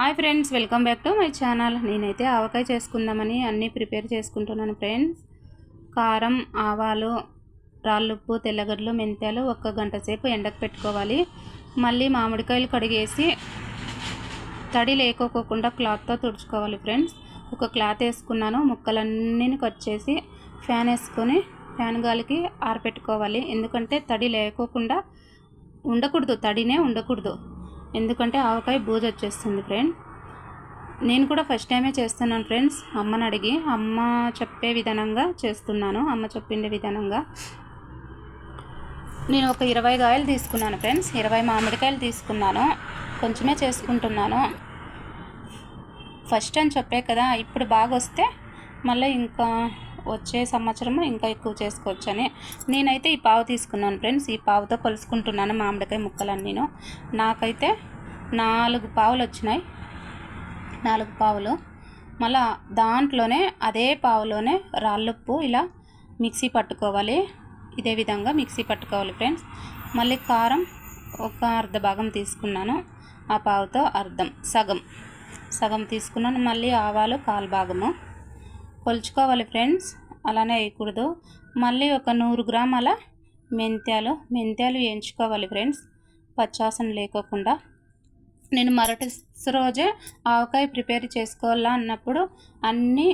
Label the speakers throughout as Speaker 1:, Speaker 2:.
Speaker 1: Hi friends, welcome back to my channel. నేనైతే ఆవకాయ చేసుకుందామని అన్నీ ప్రిపేర్ చేసుకుంటున్నాను ఫ్రెండ్స్. కారం, ఆవాలు, రాళ్ళుప్పు, తెల్లగడ్డలు, మెంతాలు 1 గంట సేపు ఎండకు పెట్టుకోవాలి. మళ్ళీ మామిడికాయలు కడిగేసి తడి లేకోకుండా క్లాత్తో తుడుచుకోవాలి ఫ్రెండ్స్. ఒక క్లాత్ వేసుకున్నాను. ముక్కలన్నీ కట్ చేసి ఫ్యాన్ వేసుకొని ఫ్యాన్ గాలికి ఆరపెట్టుకోవాలి. ఎందుకంటే తడి లేకోకుండా ఉండకూడదు, తడినే ఉండకూడదు. ఎందుకంటే ఆవకాయ బూజు వచ్చేస్తుంది ఫ్రెండ్. నేను కూడా ఫస్ట్ టైమే చేస్తున్నాను ఫ్రెండ్స్. అమ్మని అడిగి అమ్మ చెప్పే విధానంగా చేస్తున్నాను. అమ్మ చెప్పిండే విధానంగా నేను ఒక 20 కాయలు తీసుకున్నాను ఫ్రెండ్స్. 20 మామిడికాయలు తీసుకున్నాను. కొంచెమే చేసుకుంటున్నాను. ఫస్ట్ అని చెప్పే కదా, ఇప్పుడు బాగా వస్తే మళ్ళీ ఇంకా వచ్చే సంవత్సరం ఇంకా ఎక్కువ చేసుకోవచ్చని నేనైతే ఈ పావు తీసుకున్నాను ఫ్రెండ్స్. ఈ పావుతో కొలుసుకుంటున్నాను మామిడికాయ ముక్కలన్నీను. నాకైతే 4 పావులు వచ్చినాయి. 4 పావులు. మళ్ళీ దాంట్లోనే అదే పావులోనే రాళ్ళుప్పు ఇలా మిక్సీ పట్టుకోవాలి. ఇదే విధంగా మిక్సీ పట్టుకోవాలి ఫ్రెండ్స్. మళ్ళీ కారం ఒక అర్ధ భాగం తీసుకున్నాను. ఆ పావుతో సగం తీసుకున్నాను. మళ్ళీ ఆవాలు 1/4 భాగము కొలుచుకోవాలి ఫ్రెండ్స్. అలానే వేయకూడదు. మళ్ళీ ఒక 100 గ్రాముల మెంతాలు వేయించుకోవాలి ఫ్రెండ్స్, పచ్చాసన లేకోకుండా. నేను మరటి రోజే ఆవకాయ ప్రిపేర్ చేసుకోవాలా అన్నప్పుడు అన్నీ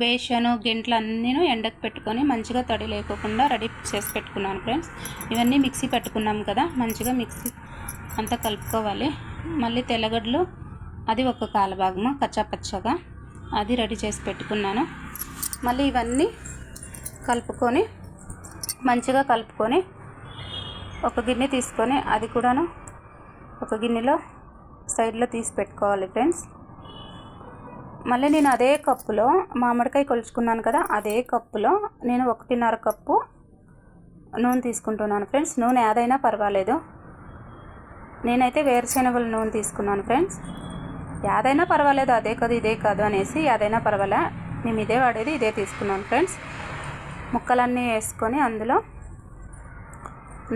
Speaker 1: బేషను గింట్లు అన్నీ ఎండకు పెట్టుకొని మంచిగా తడి లేకోకుండా రెడీ చేసి పెట్టుకున్నాను ఫ్రెండ్స్. ఇవన్నీ మిక్సీ పెట్టుకున్నాం కదా, మంచిగా మిక్సీ అంతా కలుపుకోవాలి. మళ్ళీ తెల్లగడ్డలు అది ఒక 1/4 భాగము కచ్చాపచ్చగా అది రెడీ చేసి పెట్టుకున్నాను. మళ్ళీ ఇవన్నీ మంచిగా కలుపుకొని ఒక గిన్నె తీసుకొని అది కూడాను ఒక గిన్నెలో సైడ్లో తీసి పెట్టుకోవాలి ఫ్రెండ్స్. మళ్ళీ నేను అదే కప్పులో మామిడికాయ కొలుచుకున్నాను కదా, అదే కప్పులో నేను 1.5 కప్పు నూనె తీసుకుంటున్నాను ఫ్రెండ్స్. నూనె ఏదైనా పర్వాలేదు. నేనైతే వేరుశనగల నూనె తీసుకున్నాను ఫ్రెండ్స్. ఏదైనా పర్వాలేదు, అదే కాదు ఇదే కాదు అనేసి ఏదైనా పర్వాలే, మేము ఇదే వాడేది, ఇదే తీసుకున్నాను ఫ్రెండ్స్. ముక్కలన్నీ వేసుకొని అందులో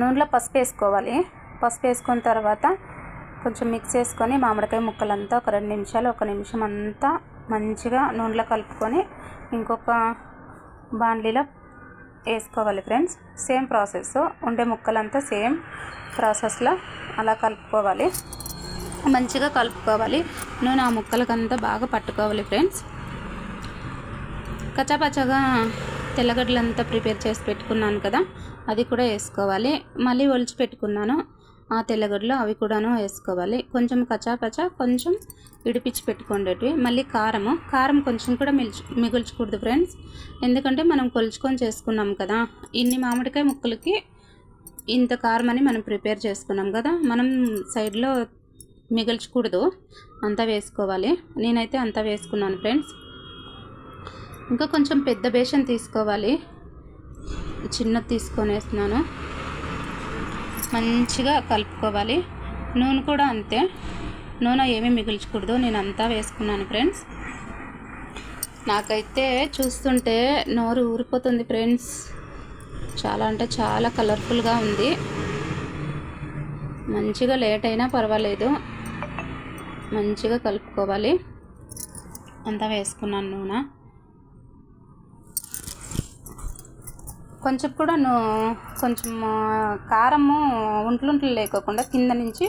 Speaker 1: నూనెలో పసుపు వేసుకోవాలి. పసుపు వేసుకున్న తర్వాత కొంచెం మిక్స్ చేసుకొని మామిడికాయ ముక్కలంతా ఒక 2 నిమిషాలు 1 నిమిషం అంతా మంచిగా నూనెలో కలుపుకొని ఇంకొక బాండ్లీలో వేసుకోవాలి ఫ్రెండ్స్. సేమ్ ప్రాసెస్ ఉండే ముక్కలంతా సేమ్ ప్రాసెస్లో అలా కలుపుకోవాలి. మంచిగా కలుపుకోవాలి. నూనె ఆ ముక్కలకంతా బాగా పట్టుకోవాలి ఫ్రెండ్స్. కచ్చాపచ్చగా తెల్లగడ్డలంతా ప్రిపేర్ చేసి పెట్టుకున్నాను కదా, అది కూడా వేసుకోవాలి. మళ్ళీ ఒలిచి పెట్టుకున్నాను ఆ తెల్లగడ్డలు, అవి కూడాను వేసుకోవాలి. కొంచెం కచ్చాపచ్చ కొంచెం విడిపించి పెట్టుకోండి. మళ్ళీ కారం కొంచెం కూడా మిగుల్చకూడదు ఫ్రెండ్స్. ఎందుకంటే మనం కొలుచుకొని చేసుకున్నాం కదా, ఇన్ని మామిడికాయ ముక్కలకి ఇంత కారం అని మనం ప్రిపేర్ చేసుకున్నాం కదా, మనం సైడ్లో మిగల్చకూడదు, అంతా వేసుకోవాలి. నేనైతే అంతా వేసుకున్నాను ఫ్రెండ్స్. ఇంకా కొంచెం పెద్ద బేషన్ తీసుకోవాలి. చిన్నది తీసుకొని వేస్తున్నాను. మంచిగా కలుపుకోవాలి. నూనె కూడా అంతే, నూనె ఏమీ మిగిల్చకూడదు. నేను అంతా వేసుకున్నాను ఫ్రెండ్స్. నాకైతే చూస్తుంటే నోరు ఊరిపోతుంది ఫ్రెండ్స్. చాలా అంటే చాలా కలర్ఫుల్గా ఉంది. మంచిగా లేట్ అయినా పర్వాలేదు, మంచిగా కలుపుకోవాలి. అంతా వేసుకున్నాను నూనె. కొంచెం కూడా కొంచెం కారము ఉంట్లు లేకోకుండా కింద నుంచి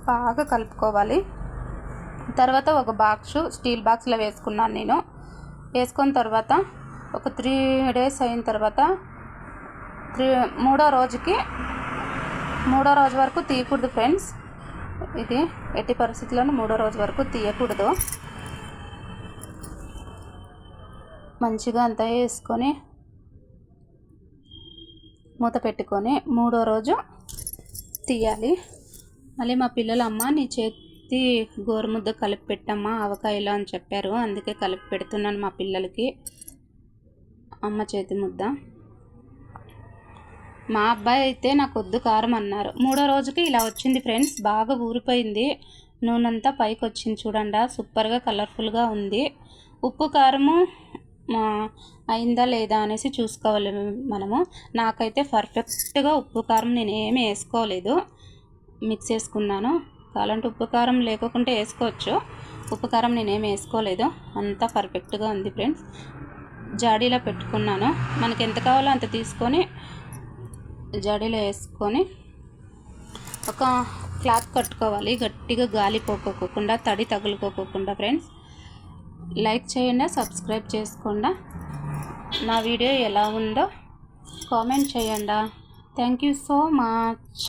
Speaker 1: బాగా కలుపుకోవాలి. తర్వాత ఒక స్టీల్ బాక్స్లో వేసుకున్నాను నేను. వేసుకున్న తర్వాత ఒక 3 days అయిన తర్వాత మూడో రోజు వరకు తీయకూడదు ఫ్రెండ్స్. ఇది ఎట్టి పరిస్థితుల్లోనూ 3వ రోజు వరకు తీయకూడదు. మంచిగా అంతా వేసుకొని మూత పెట్టుకొని 3వ రోజు తీయాలి. మళ్ళీ మా పిల్లలు, అమ్మ నీ చేతి గోరుముద్ద కలిపి పెట్టమ్మా ఆవకాయలో అని చెప్పారు. అందుకే కలిపి పెడుతున్నాను మా పిల్లలకి అమ్మ చేతి ముద్ద. మా అబ్బాయి అయితే నాకు వద్దు కారం అన్నారు. 3వ రోజుకి ఇలా వచ్చింది ఫ్రెండ్స్. బాగా ఊరిపోయింది, నూనె అంతా పైకి వచ్చింది చూడండి, సూపర్గా కలర్ఫుల్గా ఉంది. ఉప్పు కారము అయిందా లేదా అనేసి చూసుకోవాలి మనము. నాకైతే పర్ఫెక్ట్గా ఉప్పు కారం నేను ఏమీ వేసుకోలేదు, మిక్స్ చేసుకున్నాను. కావాలంటే ఉప్పు కారం లేకుంటే వేసుకోవచ్చు. ఉప్పు కారం నేనేమి వేసుకోలేదు, అంతా పర్ఫెక్ట్గా ఉంది ఫ్రెండ్స్. జాడీలో పెట్టుకున్నాను. మనకి ఎంత కావాలో అంత తీసుకొని జాడీలో వేసుకొని ఒక క్లాత్ కట్టుకోవాలి, గట్టిగా గాలి పోకోకుండా, తడి తగులుకోకుండా ఫ్రెండ్స్. లైక్ చేయండి, సబ్స్క్రైబ్ చేసుకోండి. నా వీడియో ఎలా ఉందో కామెంట్ చేయండి. Thank you so much.